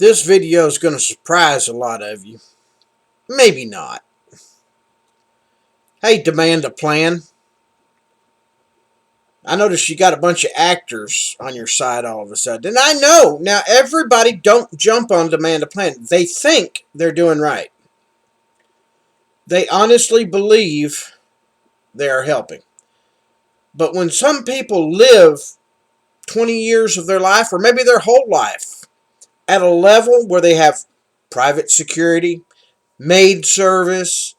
This video is going to surprise a lot of you. Maybe not. Hey, Demand a Plan. I noticed you got a bunch of actors on your side all of a sudden. And I know, now everybody don't jump on Demand a Plan. They think they're doing right. They honestly believe they are helping. But when some people live 20 years of their life, or maybe their whole life, at a level where they have private security, maid service,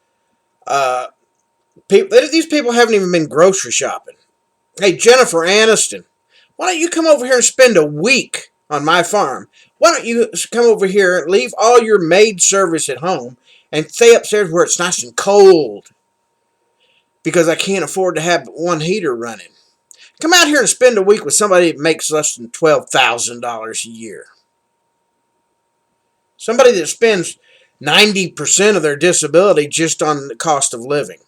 these people haven't even been grocery shopping. Hey, Jennifer Aniston, why don't you come over here and spend a week on my farm? Why don't you come over here and leave all your maid service at home and stay upstairs where it's nice and cold? Because I can't afford to have one heater running. Come out here and spend a week with somebody that makes less than $12,000 a year. Somebody that spends 90% of their disability just on the cost of living.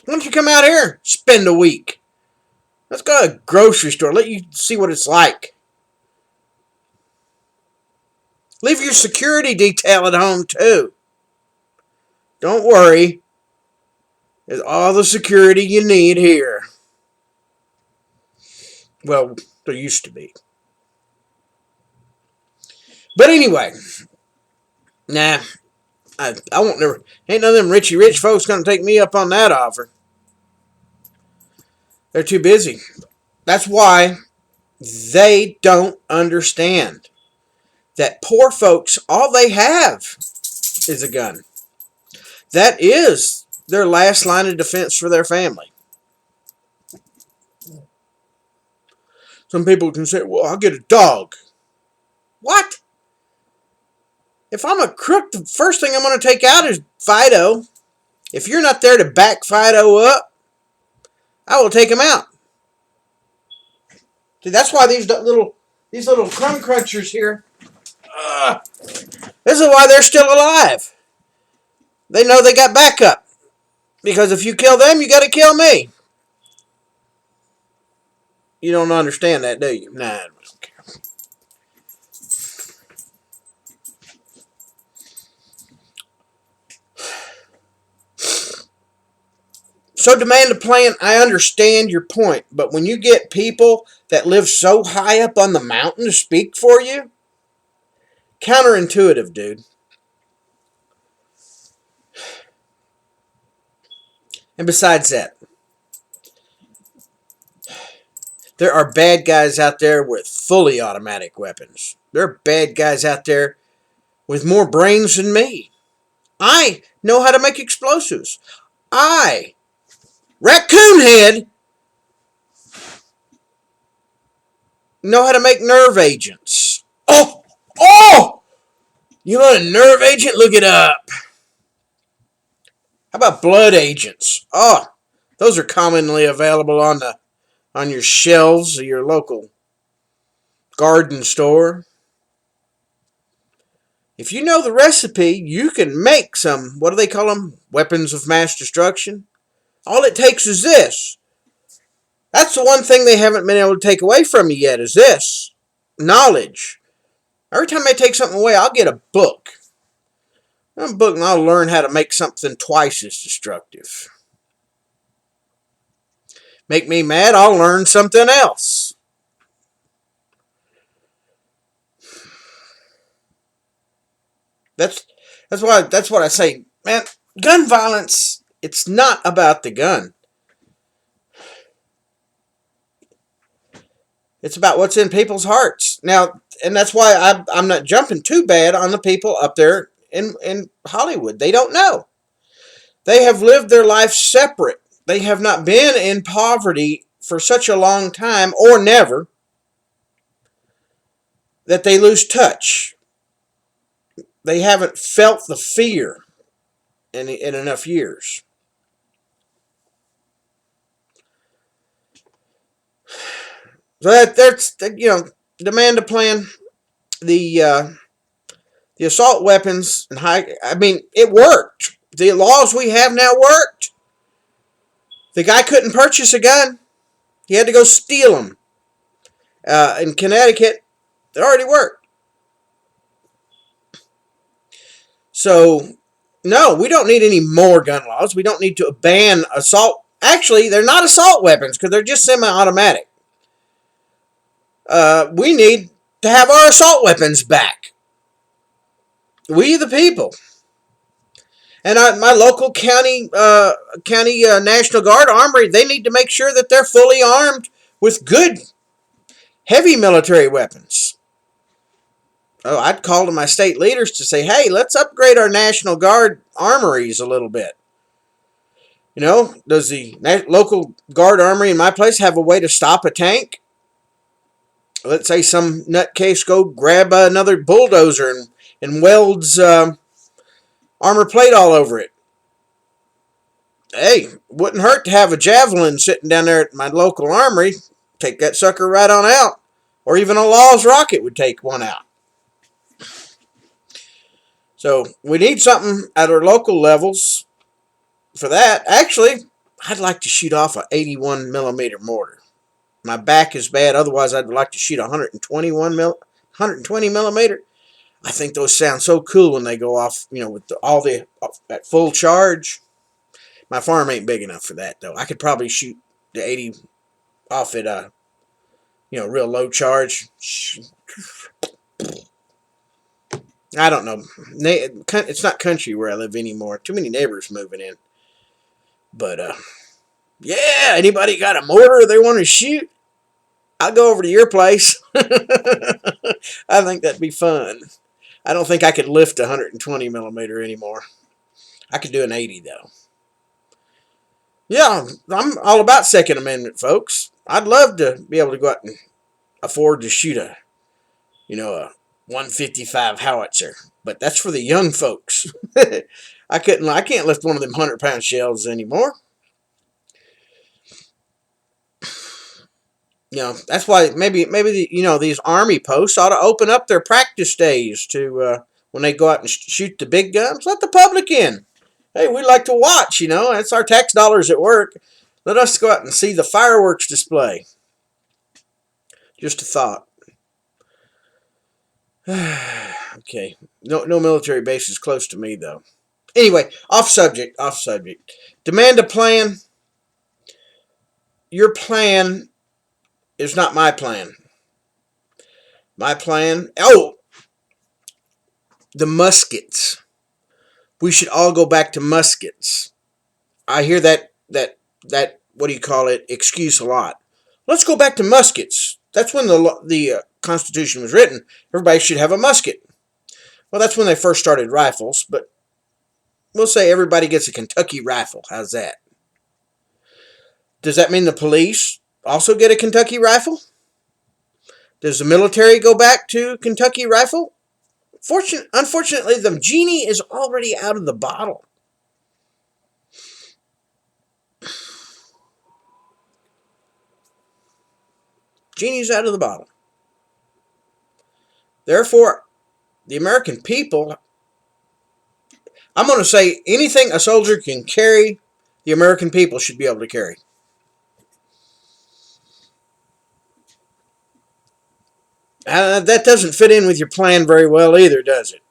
Why don't you come out here, spend a week? Let's go to a grocery store, let you see what it's like. Leave your security detail at home too. Don't worry. There's all the security you need here. Well, there used to be. But anyway, nah, I won't never. Ain't none of them Richie Rich folks gonna take me up on that offer. They're too busy. That's why they don't understand that poor folks, all they have is a gun. That is their last line of defense for their family. Some people can say, well, I'll get a dog. What? If I'm a crook, the first thing I'm going to take out is Fido. If you're not there to back Fido up, I will take him out. See, that's why these little crumb crunchers here, this is why they're still alive. They know they got backup. Because if you kill them, you got to kill me. You don't understand that, do you? Nah, I don't care. So Demand a Plan, I understand your point, but when you get people that live so high up on the mountain to speak for you, counterintuitive, dude. And besides that, there are bad guys out there with fully automatic weapons. There are bad guys out there with more brains than me. I know how to make explosives. Raccoon Head, know how to make nerve agents. Oh! You want a nerve agent? Look it up. How about blood agents? Oh, those are commonly available on your shelves of your local garden store. If you know the recipe, you can make some, what do they call them? Weapons of mass destruction. All it takes is this. That's the one thing they haven't been able to take away from you yet, is this. Knowledge. Every time they take something away, I'll get a book. A book and I'll learn how to make something twice as destructive. Make me mad, I'll learn something else. That's what I say, man. Gun violence, it's not about the gun. It's about what's in people's hearts. Now, and that's why I'm not jumping too bad on the people up there in Hollywood. They don't know. They have lived their life separate. They have not been in poverty for such a long time, or never, that they lose touch. They haven't felt the fear in enough years. So that's Demand a Plan. The assault weapons and it worked. The laws we have now worked. The guy couldn't purchase a gun. He had to go steal them. In Connecticut, it already worked. So, no, we don't need any more gun laws. We don't need to ban assault. Actually, they're not assault weapons because they're just semi-automatic. We need to have our assault weapons back. We the people. And my local county National Guard armory, they need to make sure that they're fully armed with good, heavy military weapons. Oh, I'd call to my state leaders to say, hey, let's upgrade our National Guard armories a little bit. You know, does the local Guard armory in my place have a way to stop a tank? Let's say some nutcase go grab another bulldozer and welds armor plate all over it. Hey, wouldn't hurt to have a javelin sitting down there at my local armory. Take that sucker right on out. Or even a Laws rocket would take one out. So we need something at our local levels for that. Actually, I'd like to shoot off an 81 millimeter mortar. My back is bad. Otherwise, I'd like to shoot 120 millimeter. I think those sound so cool when they go off, you know, with at full charge. My farm ain't big enough for that, though. I could probably shoot the 80 off at real low charge. I don't know. It's not country where I live anymore. Too many neighbors moving in. But yeah, anybody got a mortar they want to shoot? I'll go over to your place. I think that'd be fun. I don't think I could lift 120 millimeter anymore. I could do an 80 though. Yeah, I'm all about Second Amendment, folks. I'd love to be able to go out and afford to shoot a 155 howitzer, but that's for the young folks. I can't lift one of them 100-pound shells anymore. You know, that's why maybe these army posts ought to open up their practice days to when they go out and shoot the big guns. Let the public in. Hey, we like to watch. You know, that's our tax dollars at work. Let us go out and see the fireworks display. Just a thought. Okay, no military bases close to me though. Anyway, off subject. Demand a plan. Your plan is not my plan. My plan. Oh, the muskets. We should all go back to muskets. I hear that what do you call it, excuse a lot. Let's go back to muskets. That's when the Constitution was written. Everybody should have a musket. Well, that's when they first started rifles, but we'll say everybody gets a Kentucky rifle. How's that? Does that mean the police also get a Kentucky rifle? Does the military go back to Kentucky rifle? Unfortunately, the genie is already out of the bottle. Genie's out of the bottle. Therefore, the American people, I'm going to say anything a soldier can carry, the American people should be able to carry. That doesn't fit in with your plan very well either, does it?